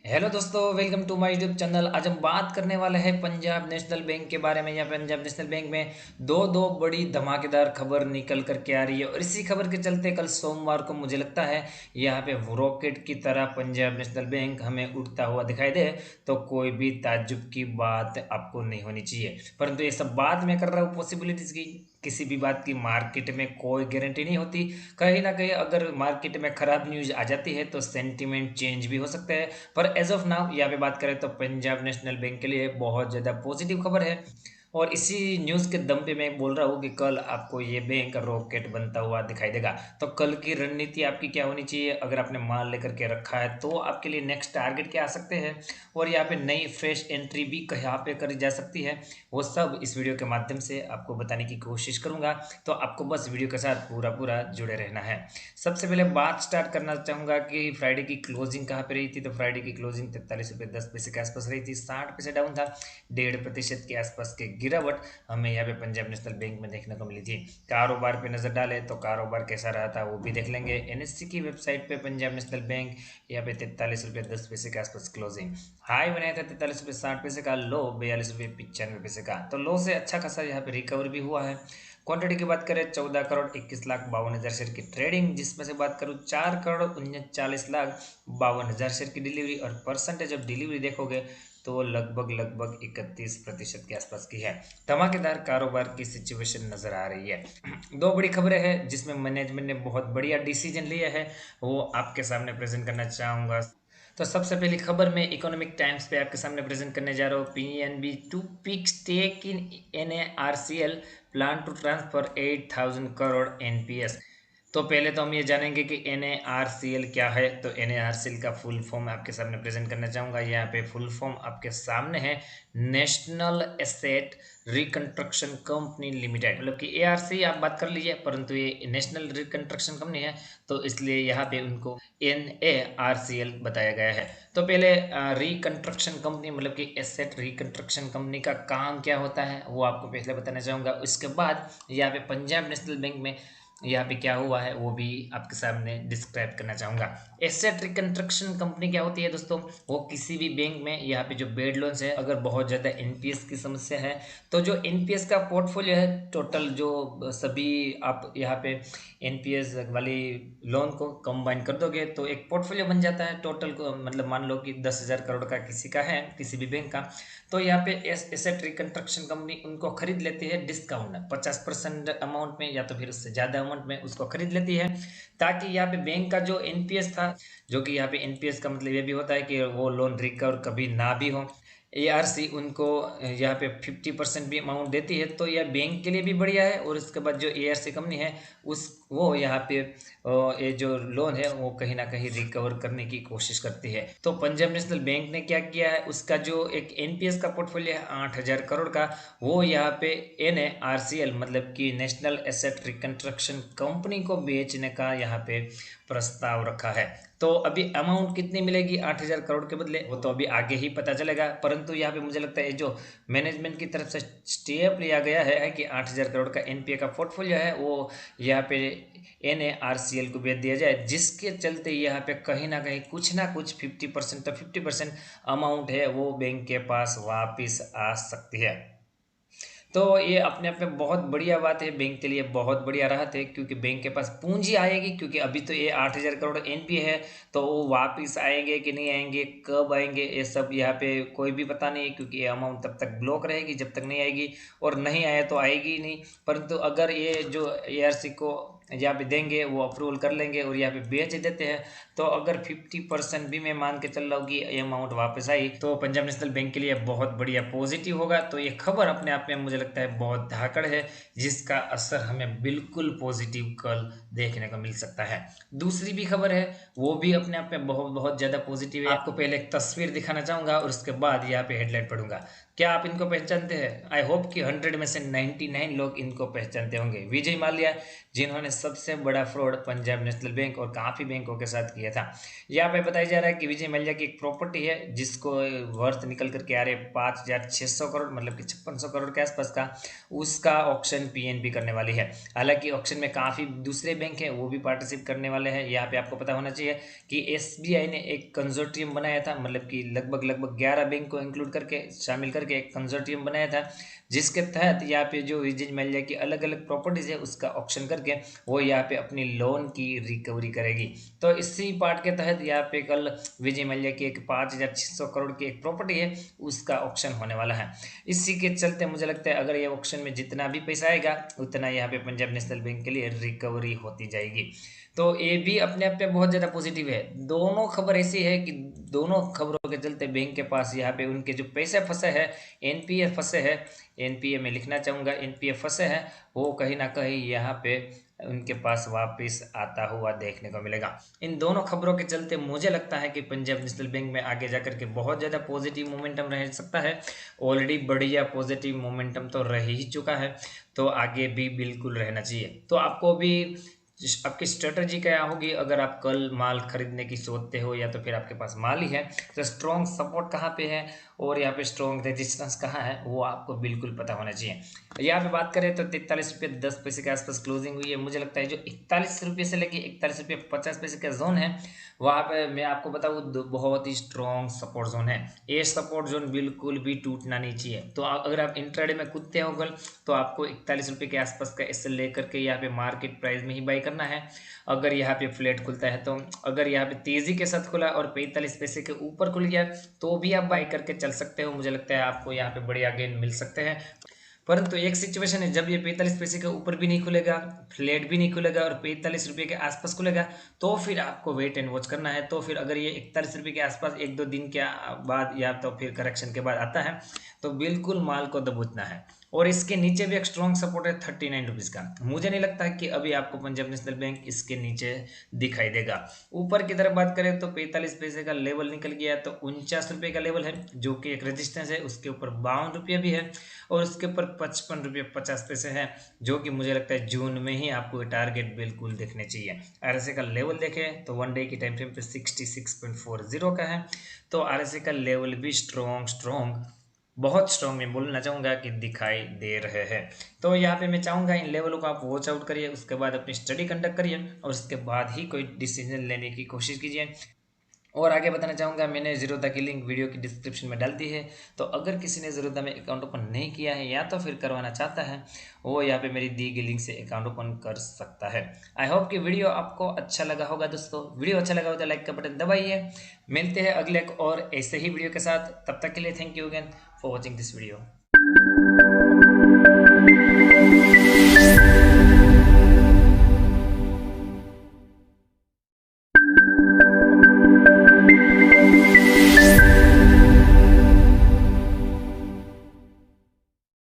Hello दोस्तों, welcome to my YouTube channel. आज हम बात करने वाले हैं पंजाब नेशनल बैंक के बारे में। या पंजाब नेशनल बैंक में दो दो बड़ी धमाकेदार खबर निकल कर के आ रही है और इसी खबर के चलते कल सोमवार को मुझे लगता है यहाँ पे रॉकेट की तरह पंजाब नेशनल बैंक हमें उड़ता हुआ दिखाई दे तो कोई भी ताज्जुब की बात आपको नहीं होनी चाहिए। परंतु ये सब बात मैं कर रहा हूँ पॉसिबिलिटीज़ की। किसी भी बात की मार्केट में कोई गारंटी नहीं होती। कहीं ना कहीं अगर मार्केट में खराब न्यूज़ आ जाती है तो सेंटीमेंट चेंज भी हो सकता है। पर एज ऑफ नाउ यहाँ पे बात करें तो पंजाब नेशनल बैंक के लिए बहुत ज़्यादा पॉजिटिव खबर है। और इसी न्यूज़ के दम पे मैं बोल रहा हूँ कि कल आपको ये बैंक रॉकेट बनता हुआ दिखाई देगा। तो कल की रणनीति आपकी क्या होनी चाहिए? अगर आपने माल लेकर के रखा है तो आपके लिए नेक्स्ट टारगेट क्या आ सकते हैं और यहाँ पे नई फ्रेश एंट्री भी कहाँ पे करी जा सकती है, वो सब इस वीडियो के माध्यम से आपको बताने की कोशिश करूंगा। तो आपको बस वीडियो के साथ पूरा पूरा जुड़े रहना है। सबसे पहले बात स्टार्ट करना चाहूँगा कि फ्राइडे की क्लोजिंग कहाँ पे रही थी। तो फ्राइडे की क्लोजिंग 43 रुपये 10 पैसे के आसपास रही थी। 60 पैसे डाउन था। 1.5% के आसपास के गिरावट हमें यहाँ पे पंजाब नेशनल बैंक में देखने को मिली थी। कारोबार पे नज़र डाले तो कारोबार कैसा रहा था वो भी देख लेंगे। एनएससी की वेबसाइट पे पंजाब नेशनल बैंक यहाँ पे 43 रुपये 10 पैसे के आसपास क्लोजिंग। हाई बनाया था 43 रुपये 60 पैसे का, लो 42 रुपये 95 पैसे का। तो लो से अच्छा खासा यहाँ पे रिकवर भी हुआ है। क्वांटिटी की बात करें 14 करोड़ 21 लाख 52 हज़ार शेयर की ट्रेडिंग, जिसमें से बात करूँ 4 करोड़ 39 लाख 52 हज़ार शेयर की डिलीवरी और परसेंटेज ऑफ डिलीवरी देखोगे तो लगभग 31% के आसपास की है। धमाकेदार कारोबार की सिचुएशन नजर आ रही है। दो बड़ी खबरें हैं जिसमें मैनेजमेंट ने बहुत बढ़िया डिसीजन लिया है, वो आपके सामने प्रेजेंट करना चाहूँगा। तो सबसे पहली खबर मैं इकोनॉमिक टाइम्स पे आपके सामने प्रेजेंट करने जा रहा हूँ। PNB to pick stake in NARCL, plan to transfer 8,000 crore NPS. तो पहले तो हम ये जानेंगे कि एनएआरसीएल क्या है। तो एनएआरसीएल का फुल फॉर्म आपके सामने प्रेजेंट करना चाहूँगा। यहाँ पे फुल फॉर्म आपके सामने है, national asset reconstruction company limited. मतलब कि एआरसी आप बात कर लीजिए, परंतु ये नेशनल रिकंस्ट्रक्शन कंपनी है तो इसलिए यहाँ पे उनको एनएआरसीएल बताया गया है। तो पहले रिकंस्ट्रक्शन कंपनी मतलब कि एसेट रिकंस्ट्रक्शन कंपनी का काम क्या होता है वो आपको पहले बताना चाहूँगा। उसके बाद यहाँ पे पंजाब नेशनल बैंक में यहाँ पे क्या हुआ है वो भी आपके सामने डिस्क्राइब करना चाहूँगा। एसेट रिकंस्ट्रक्शन कंपनी क्या होती है दोस्तों? वो किसी भी बैंक में यहाँ पे जो बेड लोन्स है, अगर बहुत ज़्यादा एनपीएस की समस्या है तो जो एनपीएस का पोर्टफोलियो है टोटल, जो सभी आप यहाँ पे एनपीएस वाली लोन को कंबाइन कर दोगे तो एक पोर्टफोलियो बन जाता है टोटल को। मतलब मान लो कि 10,000 करोड़ का किसी का है, किसी भी बैंक का, तो यहाँ पे एसेट रिकंस्ट्रक्शन कंपनी उनको खरीद लेती है डिस्काउंट में 50% अमाउंट में या तो फिर उससे ज़्यादा अमाउंट में उसको खरीद लेती है, ताकि यहाँ पे बैंक का जो एनपीएस था, जो कि यहाँ पे एनपीएस का मतलब ये भी होता है कि वो लोन रिकवर कभी ना भी हो, एआरसी उनको यहाँ पे 50% भी अमाउंट देती है। तो यह बैंक के लिए भी बढ़िया है और इसके बाद जो एआरसी कंपनी है उस वो यहाँ पे ये जो लोन है वो कहीं ना कहीं रिकवर करने की कोशिश करती है। तो पंजाब नेशनल बैंक ने क्या किया है, उसका जो एक एनपीएस का पोर्टफोलियो है 8,000 करोड़ का, वो यहाँ पे एनएआरसीएल मतलब कि नेशनल एसेट रिकंस्ट्रक्शन कंपनी को बेचने का यहाँ पे प्रस्ताव रखा है। तो अभी अमाउंट कितनी मिलेगी 8,000 करोड़ के बदले, वो तो अभी आगे ही पता चलेगा। परंतु यहाँ पे मुझे लगता है जो मैनेजमेंट की तरफ से स्टेप लिया गया है कि 8,000 करोड़ का एनपीए का पोर्टफोलियो है वो यहाँ पे एनएआरसीएल को बेच दिया जाए, जिसके चलते यहाँ पे कहीं ना कुछ 50% तो 50% अमाउंट है वो बैंक के पास वापिस आ सकती है। तो ये अपने आप में बहुत बढ़िया बात है, बैंक के लिए बहुत बढ़िया राहत है, क्योंकि बैंक के पास पूंजी आएगी। क्योंकि अभी तो ये 8,000 करोड़ एनपीए है, तो वो वापस आएंगे कि नहीं आएंगे, कब आएंगे, ये सब यहाँ पे कोई भी पता नहीं है, क्योंकि ये अमाउंट तब तक ब्लॉक रहेगी जब तक नहीं आएगी, और नहीं आया तो आएगी ही नहीं। परंतु अगर ये जो एआरसी को यहाँ पे देंगे, वो अप्रूवल कर लेंगे और यहाँ पे बेच देते हैं, तो अगर 50% भी मैं मान के चल रहा हूँ कि ये अमाउंट वापस आई तो पंजाब नेशनल बैंक के लिए बहुत बढ़िया पॉजिटिव होगा। तो ये खबर अपने आप में मुझे लगता है बहुत धाकड़ है, जिसका असर हमें बिल्कुल पॉजिटिव कल देखने को मिल सकता है। दूसरी भी खबर है, वो भी अपने आप में बहुत बहुत ज़्यादा पॉजिटिव है। आपको पहले एक तस्वीर दिखाना चाहूँगा और उसके बाद यहाँ पे हेडलाइन पढ़ूंगा। क्या आप इनको पहचानते हैं? आई होप कि 100 में से 99 लोग इनको पहचानते होंगे। विजय माल्या, जिन्होंने सबसे बड़ा फ्रॉड पंजाब नेशनल बैंक और काफ़ी बैंकों के साथ किया था। यहाँ पे बताया जा रहा है कि विजय मल्ल्या की एक प्रॉपर्टी है जिसको वर्थ निकल करके आ रहे 5,600 करोड़, मतलब कि 5600 करोड़ के आसपास का, उसका ऑक्शन पीएनबी करने वाली है। हालांकि ऑक्शन में काफ़ी दूसरे बैंक हैं, वो भी पार्टिसिपेट करने वाले हैं। यहाँ पे आपको पता होना चाहिए कि एसबीआई ने एक कंजोर्टियम बनाया था, मतलब कि लगभग 11 बैंक को इंक्लूड करके, शामिल करके एक कंजोर्टियम बनाया था, जिसके तहत यहाँ पे जो विजय मल्ल्या की अलग अलग प्रॉपर्टीज है उसका ऑक्शन करके वो यहाँ पे अपनी लोन की रिकवरी करेगी। तो इसी पार्ट के तहत यहाँ पे कल विजय मल्ल्या की एक 5,600 करोड़ की एक प्रॉपर्टी है उसका ऑक्शन होने वाला है। इसी के चलते मुझे लगता है अगर ये ऑक्शन में जितना भी पैसा आएगा उतना यहाँ पे पंजाब नेशनल बैंक के लिए रिकवरी होती जाएगी। तो ये भी अपने आप पे बहुत ज़्यादा पॉजिटिव है। दोनों खबर ऐसी है कि दोनों खबरों के चलते बैंक के पास यहाँ पे उनके जो पैसे फंसे हैं, एनपीए फंसे हैं, एनपीए में लिखना चाहूँगा, एनपीए फंसे हैं, वो कहीं ना कहीं यहाँ पे उनके पास वापस आता हुआ देखने को मिलेगा। इन दोनों खबरों के चलते मुझे लगता है कि पंजाब नेशनल बैंक में आगे जाकर के बहुत ज़्यादा पॉजिटिव मोमेंटम रह सकता है। ऑलरेडी बढ़िया पॉजिटिव मोमेंटम तो रह ही चुका है, तो आगे भी बिल्कुल रहना चाहिए। तो आपको भी आपकी स्ट्रेटजी क्या होगी अगर आप कल माल खरीदने की सोचते हो, या तो फिर आपके पास माल ही है, तो स्ट्रॉन्ग सपोर्ट कहाँ पे है और यहाँ पे स्ट्रॉन्ग रेजिस्टेंस कहाँ है वो आपको बिल्कुल पता होना चाहिए। यहाँ पे बात करें तो 43 रुपये 10 पैसे के आसपास क्लोजिंग हुई है। मुझे लगता है जो 41 रुपये से लेके 41 रुपये 50 पैसे का जोन है, वहाँ पे मैं आपको बताऊँ बहुत ही स्ट्रॉन्ग सपोर्ट जोन है। ये सपोर्ट जोन बिल्कुल भी टूटना नहीं चाहिए। तो अगर आप इंट्राडे में कूदते हो कल, तो आपको 41 रुपये के आसपास का एसएल लेकर के यहाँ पे मार्केट प्राइस में ही बाई करना है। अगर यहाँ पे फ्लैट खुलता है तो, अगर यहाँ पे तेजी के साथ खुला और 45 पैसे के ऊपर खुल गया तो भी आप बाई करके चल सकते हो। मुझे लगता है आपको यहाँ पे बढ़िया गेन मिल सकते हैं। परंतु एक सिचुएशन है जब ये 45 पैसे के ऊपर भी नहीं खुलेगा, फ्लैट भी नहीं खुलेगा और 45 रुपये के आसपास खुलेगा, तो फिर आपको वेट एंड वॉच करना है। तो फिर अगर ये 41 रुपये के आसपास 1-2 दिन के बाद या तो फिर करेक्शन के बाद आता है तो बिल्कुल माल को दबोचना है। और इसके नीचे भी एक स्ट्रॉन्ग सपोर्ट है 39 रुपीज़ का। मुझे नहीं लगता कि अभी आपको पंजाब नेशनल बैंक इसके नीचे दिखाई देगा। ऊपर की तरफ बात करें तो 45 पैसे का लेवल निकल गया, तो 49 रुपये का लेवल है जो कि एक रेजिस्टेंस है। उसके ऊपर 52 रुपये भी है और उसके ऊपर 55 रुपये 50 पैसे है, जो कि मुझे लगता है जून में ही आपको टारगेट बिल्कुल देखने चाहिए। आरएसए का लेवल देखें तो 1 डे की टाइम फ्रेम पे 66.40 का है। तो आरएसए का लेवल भी स्ट्रॉन्ग बहुत स्ट्रॉन्ग मैं बोलना चाहूँगा कि दिखाई दे रहे हैं। तो यहाँ पे मैं चाहूँगा इन लेवलों को आप वॉच आउट करिए, उसके बाद अपनी स्टडी कंडक्ट करिए और उसके बाद ही कोई डिसीजन लेने की कोशिश कीजिए। और आगे बताना चाहूँगा, मैंने ज़ीरोधा की लिंक वीडियो की डिस्क्रिप्शन में डाल दी है। तो अगर किसी ने ज़ीरोधा में अकाउंट ओपन नहीं किया है या तो फिर करवाना चाहता है, वो यहाँ पे मेरी दी गई लिंक से अकाउंट ओपन कर सकता है। आई होप कि वीडियो आपको अच्छा लगा होगा दोस्तों। वीडियो अच्छा लगा हो तो लाइक का बटन दबाइए। मिलते हैं अगले एक और ऐसे ही वीडियो के साथ। तब तक के लिए thank you again for watching this video.